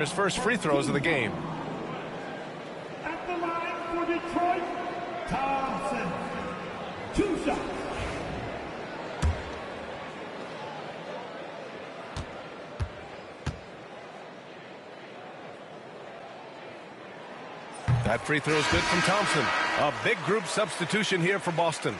His first free throws of the game. At the line for Detroit, Thompson. 2 shots. That free throw is good from Thompson. A big group substitution here for Boston.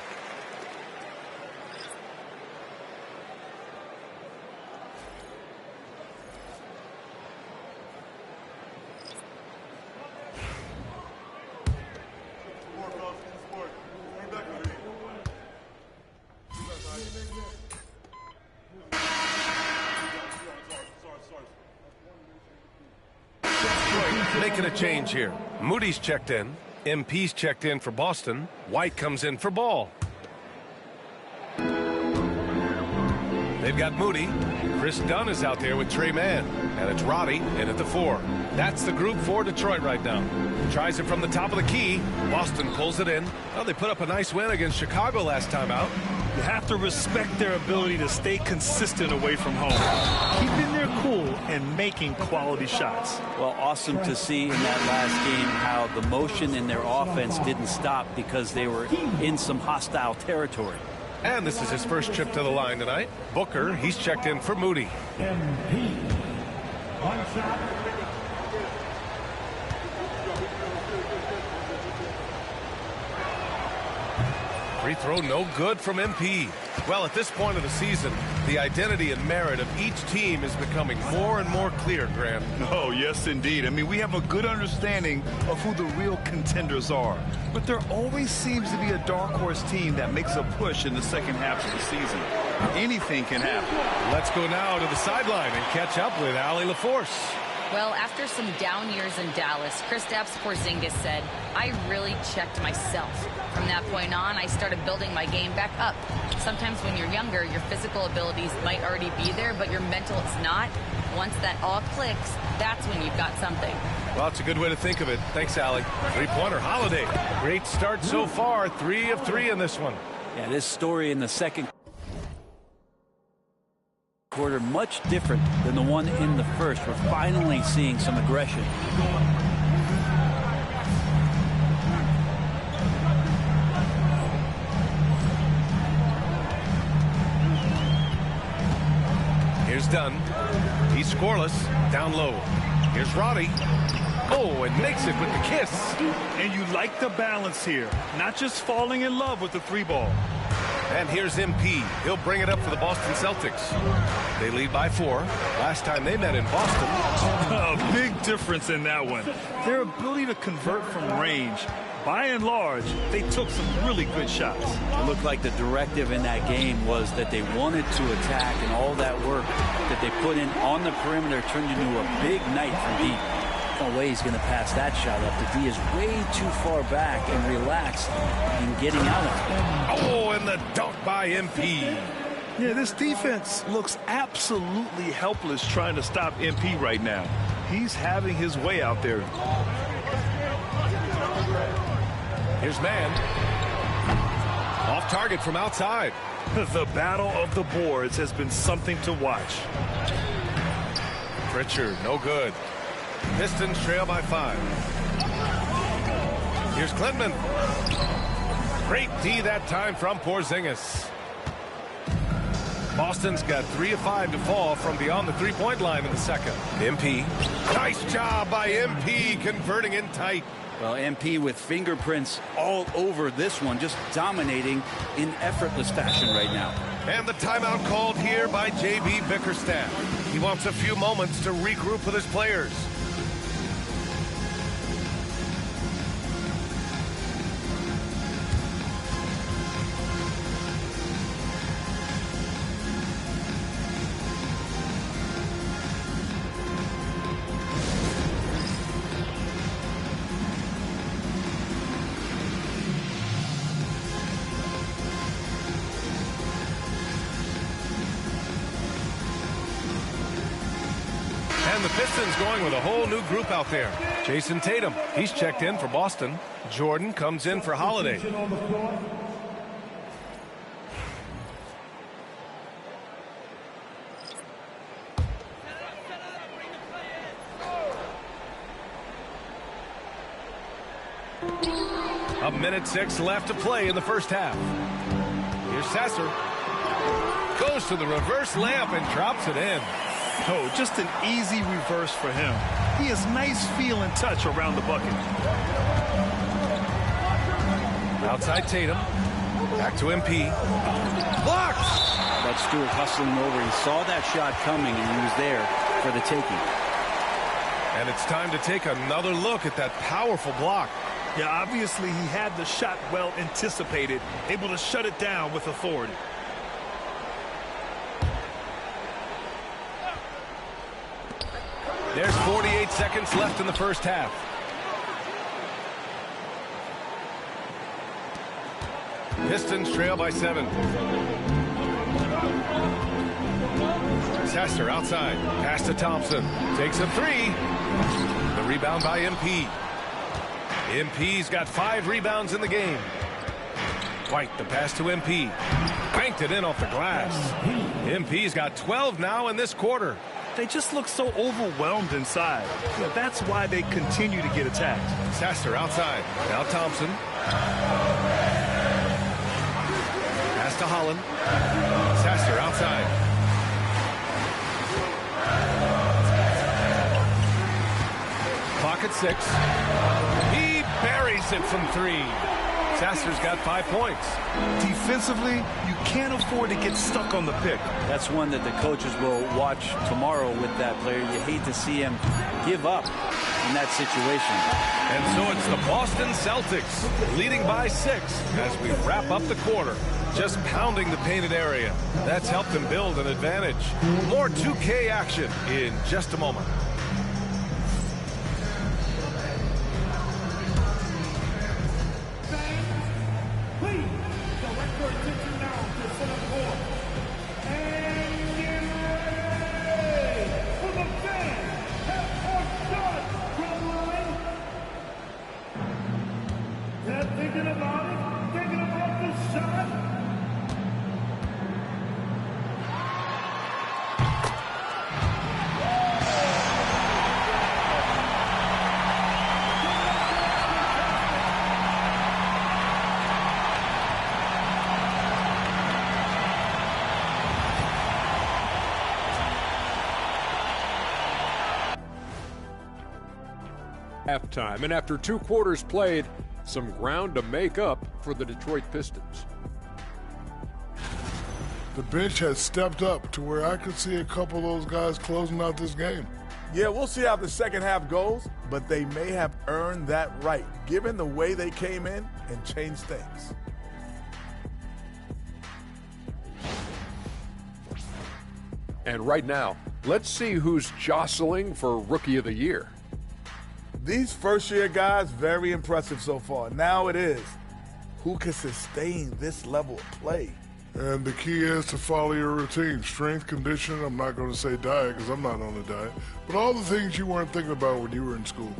Making a change here. Moody's checked in. MP's checked in for Boston. White comes in for Ball. They've got Moody. Chris Dunn is out there with Trey Mann. And it's Roddy in at the 4. That's the group for Detroit right now. Tries it from the top of the key. Boston pulls it in. Well, they put up a nice win against Chicago last time out. You have to respect their ability to stay consistent away from home, keeping their cool and making quality shots. Well, awesome to see in that last game how the motion in their offense didn't stop because they were in some hostile territory. And this is his first trip to the line tonight. Booker, he's checked in for Moody. MP. 1 shot. Free throw no good from MP. Well, at this point of the season, the identity and merit of each team is becoming more and more clear, Grant. Oh, yes, indeed. I mean, we have a good understanding of who the real contenders are. But there always seems to be a dark horse team that makes a push in the second half of the season. Anything can happen. Let's go now to the sideline and catch up with Allie LaForce. Well, after some down years in Dallas, Kristaps Porzingis said, I really checked myself. From that point on, I started building my game back up. Sometimes when you're younger, your physical abilities might already be there, but your mental is not. Once that all clicks, that's when you've got something. Well, it's a good way to think of it. Thanks, Allie. Three-pointer, Holiday. Great start so far. 3 of 3 in this one. Yeah, this story in the second quarter much different than the one in the first. We're finally seeing some aggression. Here's Dunn. He's scoreless. Down low. Here's Roddy. Oh, and makes it with the kiss. And you like the balance here, not just falling in love with the 3-ball. And here's MP. He'll bring it up for the Boston Celtics. They lead by 4. Last time they met in Boston. A big difference in that one. Their ability to convert from range. By and large, they took some really good shots. It looked like the directive in that game was that they wanted to attack, and all that work that they put in on the perimeter turned into a big night from deep. No way he's going to pass that shot up. The D is way too far back and relaxed in getting out of it. Oh, and the dunk by MP. Yeah, this defense looks absolutely helpless trying to stop MP right now. He's having his way out there. Here's Mann. Off target from outside. The battle of the boards has been something to watch. Pritchard, no good. Pistons trail by 5. Here's Klintman. Great D that time from Porzingis. Boston's got 3 of 5 to fall from beyond the 3-point line in the second. MP. Nice job by MP converting in tight. Well, MP with fingerprints all over this one, just dominating in effortless fashion right now. And the timeout called here by J.B. Bickerstaff. He wants a few moments to regroup with his players. And the Pistons going with a whole new group out there. Jason Tatum, he's checked in for Boston. Jordan comes in for Holiday. 1:06 left to play in the first half. Here's Sasser. Goes to the reverse layup and drops it in. Oh, just an easy reverse for him. He has nice feel and touch around the bucket. Outside Tatum. Back to MP. Blocked! But Stewart hustling over. He saw that shot coming, and he was there for the taking. And it's time to take another look at that powerful block. Yeah, obviously he had the shot well anticipated, able to shut it down with authority. There's 48 seconds left in the first half. Pistons trail by 7. Sasser outside. Pass to Thompson. Takes a 3. The rebound by MP. MP's got 5 rebounds in the game. White, the pass to MP. Banked it in off the glass. MP's got 12 now in this quarter. They just look so overwhelmed inside. Yeah, that's why they continue to get attacked. Sasser outside. Now Thompson. Pass to Holland. Sasser outside. Clock at 6. He buries it from 3. Sasser's got 5 points. Defensively, you can't afford to get stuck on the pick. That's one that the coaches will watch tomorrow with that player. You hate to see him give up in that situation. And so it's the Boston Celtics leading by 6 as we wrap up the quarter. Just pounding the painted area. That's helped them build an advantage. More 2K action in just a moment. Halftime, and after 2 quarters played, some ground to make up for the Detroit Pistons. The bench has stepped up to where I could see a couple of those guys closing out this game. Yeah, we'll see how the second half goes, but they may have earned that right, given the way they came in and changed things. And right now, let's see who's jostling for Rookie of the Year. These first-year guys, very impressive so far. Now it is, who can sustain this level of play? And the key is to follow your routine. Strength, conditioning, I'm not going to say diet because I'm not on a diet, but all the things you weren't thinking about when you were in school.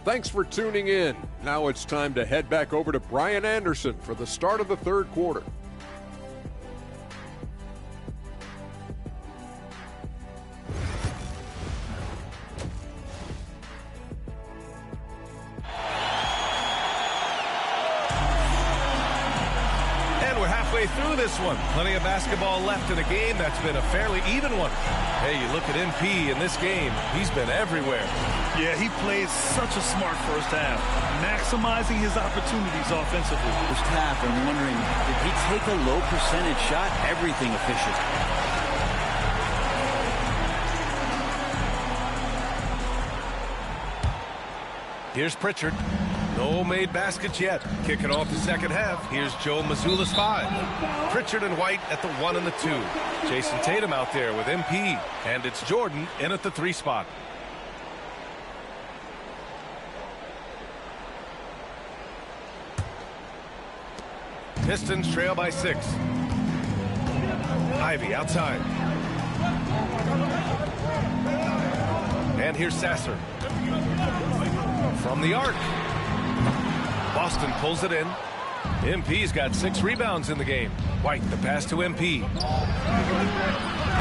Thanks for tuning in. Now it's time to head back over to Brian Anderson for the start of the third quarter. Through this one. Plenty of basketball left in a game that's been a fairly even one. Hey, you look at MP in this game, he's been everywhere. Yeah, he plays such a smart first half, maximizing his opportunities offensively. First half, I'm wondering, did he take a low percentage shot? Everything efficient. Here's Pritchard. No made baskets yet. Kicking off the second half. Here's Joe Mazzulla's 5. Pritchard and White at the 1 and the 2. Jason Tatum out there with MP. And it's Jordan in at the 3 spot. Pistons trail by 6. Ivy outside. And here's Sasser. From the arc. Boston pulls it in. MP's got 6 rebounds in the game. White, the pass to MP.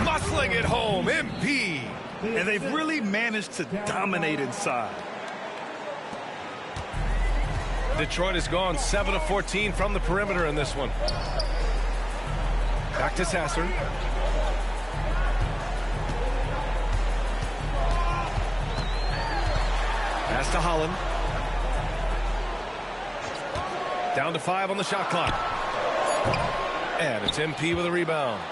Muscling it home, MP. And they've really managed to dominate inside. Detroit has gone 7 of 14 from the perimeter in this one. Back to Sasser. Pass to Holland. Down to 5 on the shot clock. And it's MP with a rebound.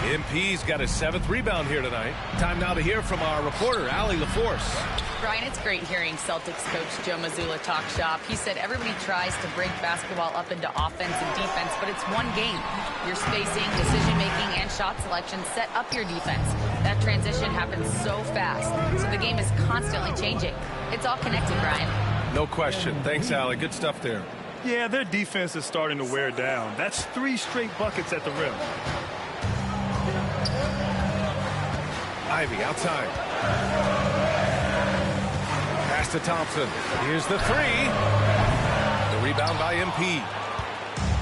MP's got his 7th rebound here tonight. Time now to hear from our reporter, Allie LaForce. Brian, it's great hearing Celtics coach Joe Mazzulla talk shop. He said everybody tries to break basketball up into offense and defense, but it's one game. Your spacing, decision-making, and shot selection set up your defense. That transition happens so fast, so the game is constantly changing. It's all connected, Brian. No question. Thanks, Allie. Good stuff there. Yeah, their defense is starting to wear down. That's 3 straight buckets at the rim. Ivy outside. Pass to Thompson. Here's the 3. The rebound by MP.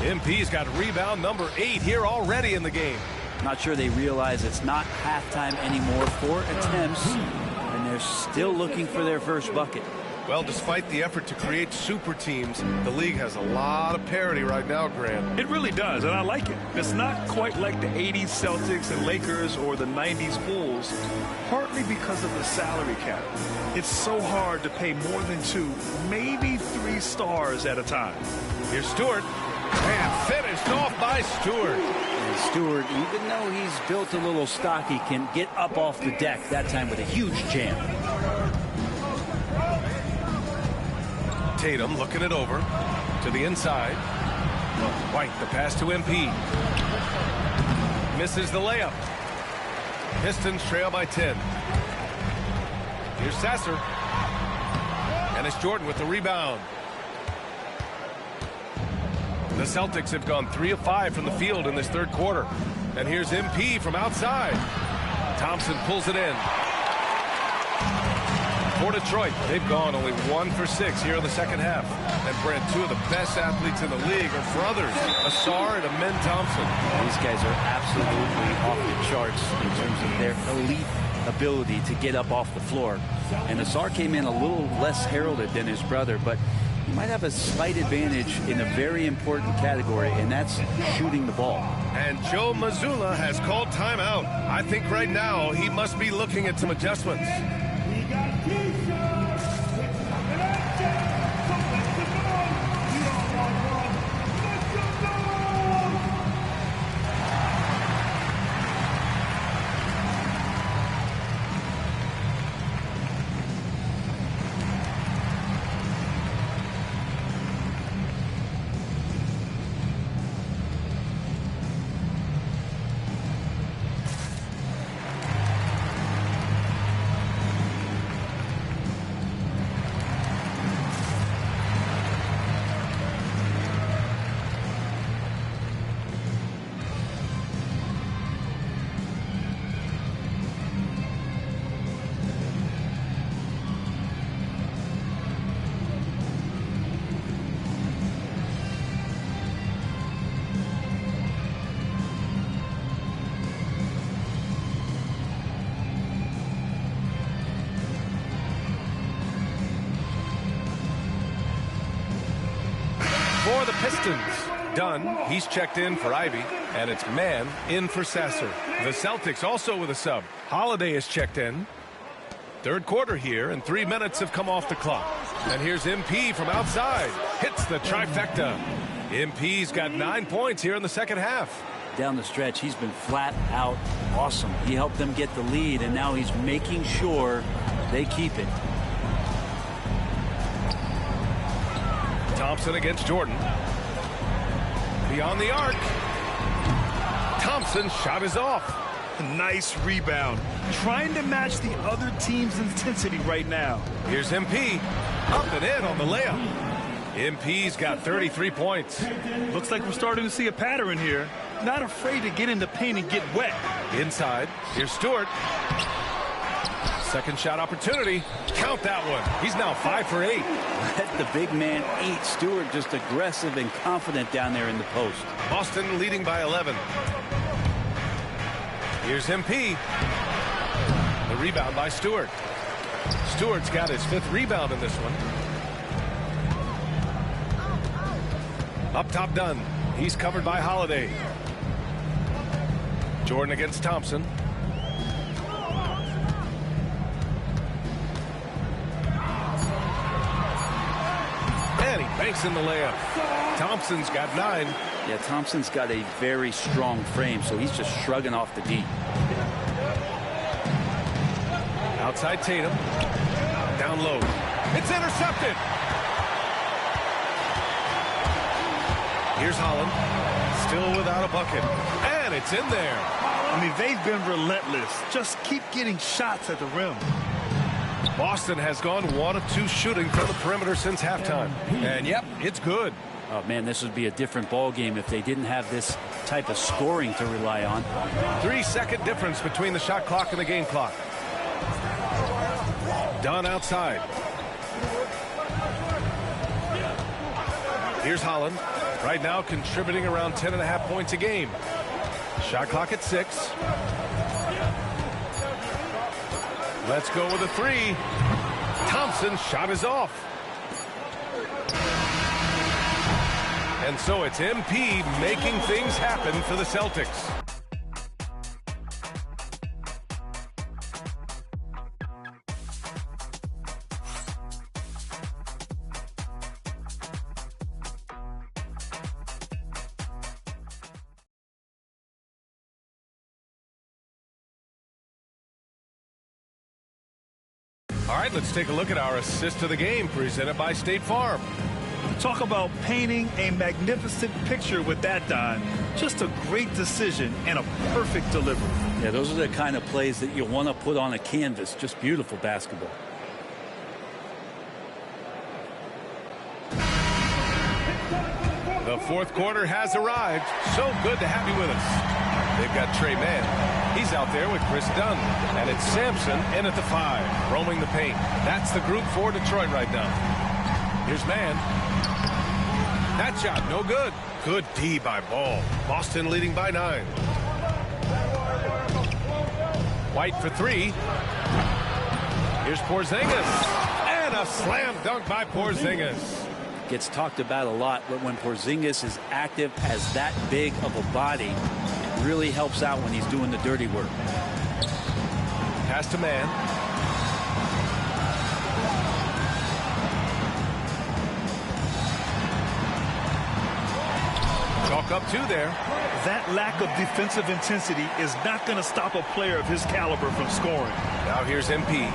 MP's got rebound number 8 here already in the game. Not sure they realize it's not halftime anymore. 4 attempts, and they're still looking for their first bucket. Well, despite the effort to create super teams, the league has a lot of parity right now, Grant. It really does, and I like it. It's not quite like the 80s Celtics and Lakers or the 90s Bulls, partly because of the salary cap. It's so hard to pay more than 2, maybe 3 stars at a time. Here's Stewart, and finished off by Stewart. And Stewart, even though he's built a little stocky, can get up off the deck, that time with a huge jam. Tatum looking it over to the inside. White, the pass to MP. Misses the layup. Pistons trail by 10. Here's Sasser. And it's Jordan with the rebound. The Celtics have gone 3 of 5 from the field in this 3rd quarter. And here's MP from outside. Thompson pulls it in. For Detroit, they've gone only 1 for 6 here in the 2nd half. And Brent, 2 of the best athletes in the league are brothers, Ausar and Amen Thompson. These guys are absolutely off the charts in terms of their elite ability to get up off the floor. And Ausar came in a little less heralded than his brother, but he might have a slight advantage in a very important category, and that's shooting the ball. And Joe Mazzulla has called timeout. I think right now he must be looking at some adjustments. For the Pistons, Dunn, he's checked in for Ivy, and it's Mann in for Sasser. The Celtics also with a sub. Holiday is checked in. 3rd quarter here, and 3 minutes have come off the clock. And here's MP from outside. Hits the trifecta. MP's got 9 points here in the 2nd half. Down the stretch, he's been flat out awesome. He helped them get the lead, and now he's making sure they keep it. Thompson against Jordan. Beyond the arc. Thompson's shot is off. Nice rebound. Trying to match the other team's intensity right now. Here's MP. Up and in on the layup. MP's got 33 points. Looks like we're starting to see a pattern here. Not afraid to get in the paint and get wet. Inside. Here's Stewart. Second shot opportunity. Count that one. He's now 5 for 8. Let the big man eat. Stewart just aggressive and confident down there in the post. Boston leading by 11. Here's MP. The rebound by Stewart. Stewart's got his 5th rebound in this one. Up top, Dunn. He's covered by Holiday. Jordan against Thompson. And he banks in the layup. Thompson's got 9. Yeah, Thompson's got a very strong frame, so he's just shrugging off the D. Outside Tatum. Down low. It's intercepted. Here's Holland. Still without a bucket. And it's in there. I mean, they've been relentless. Just keep getting shots at the rim. Boston has gone 1 of 2 shooting from the perimeter since halftime. And yep, it's good. Oh, man, this would be a different ball game if they didn't have this type of scoring to rely on. 3-second difference between the shot clock and the game clock. Dunn outside. Here's Holland. Right now contributing around 10.5 points a game. Shot clock at 6. Let's go with a 3. Thompson's shot is off. And so it's MP making things happen for the Celtics. All right, let's take a look at our assist of the game presented by State Farm. Talk about painting a magnificent picture with that, Don. Just a great decision and a perfect delivery. Yeah, those are the kind of plays that you want to put on a canvas. Just beautiful basketball. The fourth quarter has arrived. So good to have you with us. They've got Tre Mann. He's out there with Chris Dunn. And it's Sampson in at the 5, roaming the paint. That's the group for Detroit right now. Here's Mann. That shot, no good. Good D by Ball. Boston leading by 9. White for 3. Here's Porzingis. And a slam dunk by Porzingis. Gets talked about a lot, but when Porzingis is active as that big of a body, it really helps out when he's doing the dirty work. Pass to Mann. Chalk up 2 there. That lack of defensive intensity is not going to stop a player of his caliber from scoring. Now here's MP.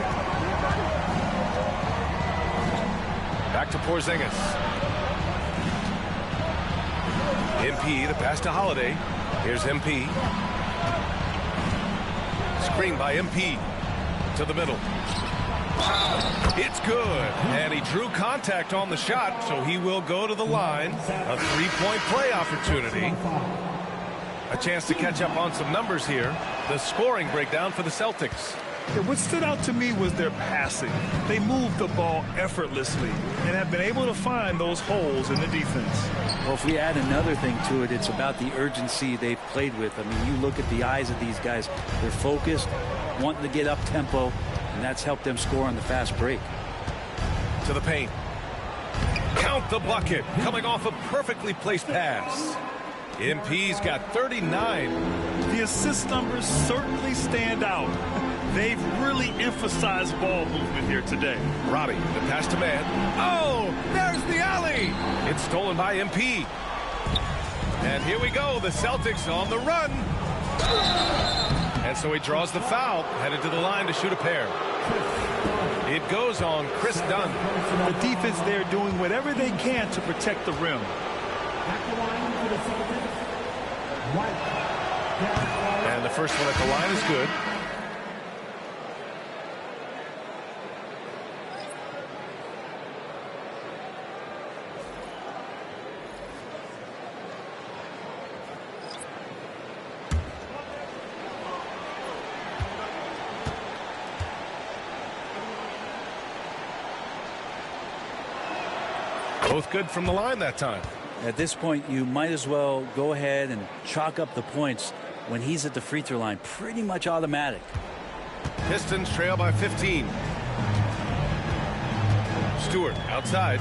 Back to Porzingis. MP, the pass to Holiday. Here's MP. Screen by MP. To the middle. It's good. And he drew contact on the shot, so he will go to the line. A 3-point play opportunity. A chance to catch up on some numbers here. The scoring breakdown for the Celtics. Yeah, what stood out to me was their passing. They moved the ball effortlessly and have been able to find those holes in the defense. Well, if we add another thing to it, it's about the urgency they've played with. I mean, you look at the eyes of these guys. They're focused, wanting to get up tempo, and that's helped them score on the fast break. To the paint. Count the bucket. Coming off a perfectly placed pass. MP's got 39. The assist numbers certainly stand out. They've really emphasized ball movement here today. Roddy, the pass to Mann. Oh, there's the alley. It's stolen by MP. And here we go. The Celtics on the run. And so he draws the foul, headed to the line to shoot a pair. It goes on Chris Dunn. The defense there doing whatever they can to protect the rim. And the first one at the line is good. Both good from the line that time. At this point, you might as well go ahead and chalk up the points when he's at the free throw line. Pretty much automatic. Pistons trail by 15. Stewart outside.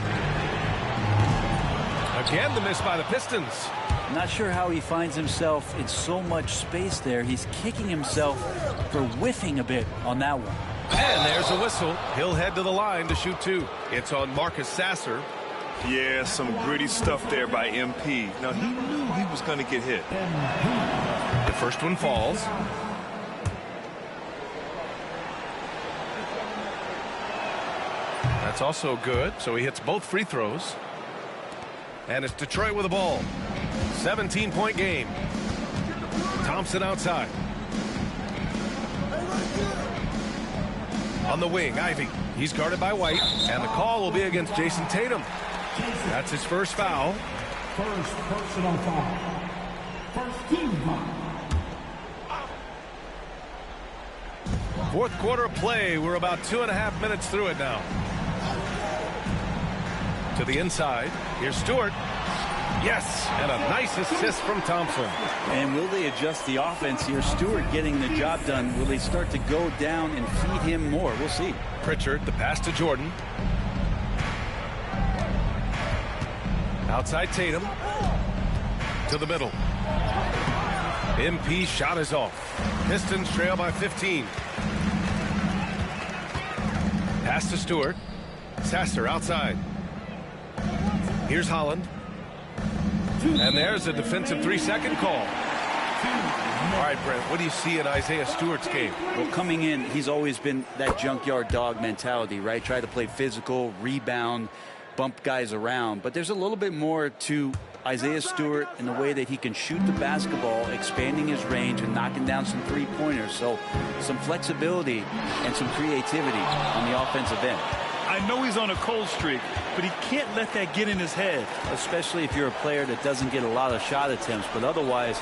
Again, the miss by the Pistons. Not sure how he finds himself in so much space there. He's kicking himself for whiffing a bit on that one. And there's a whistle. He'll head to the line to shoot 2. It's on Marcus Sasser. Yeah, some gritty stuff there by MP. Now, he knew he was going to get hit. The first one falls. That's also good. So he hits both free throws. And it's Detroit with the ball. 17-point game. Thompson outside. On the wing, Ivey. He's guarded by White. And the call will be against Jason Tatum. That's his first foul. First personal foul. First team foul. Fourth quarter of play. We're about 2.5 minutes through it now. To the inside. Here's Stewart. Yes, and a nice assist from Thompson. And will they adjust the offense here? Stewart getting the job done. Will they start to go down and feed him more? We'll see. Pritchard, the pass to Jordan. Outside Tatum. To the middle. MP shot is off. Pistons trail by 15. Pass to Stewart. Sasser outside. Here's Holland. And there's a defensive 3-second call. All right, Brent, what do you see in Isaiah Stewart's game? Well, coming in, he's always been that junkyard dog mentality, right? Try to play physical, rebound, bump guys around. But there's a little bit more to Isaiah Stewart in the way that he can shoot the basketball, expanding his range and knocking down some three-pointers. So some flexibility and some creativity on the offensive end. I know he's on a cold streak, but he can't let that get in his head. Especially if you're a player that doesn't get a lot of shot attempts, but otherwise...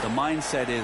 The mindset is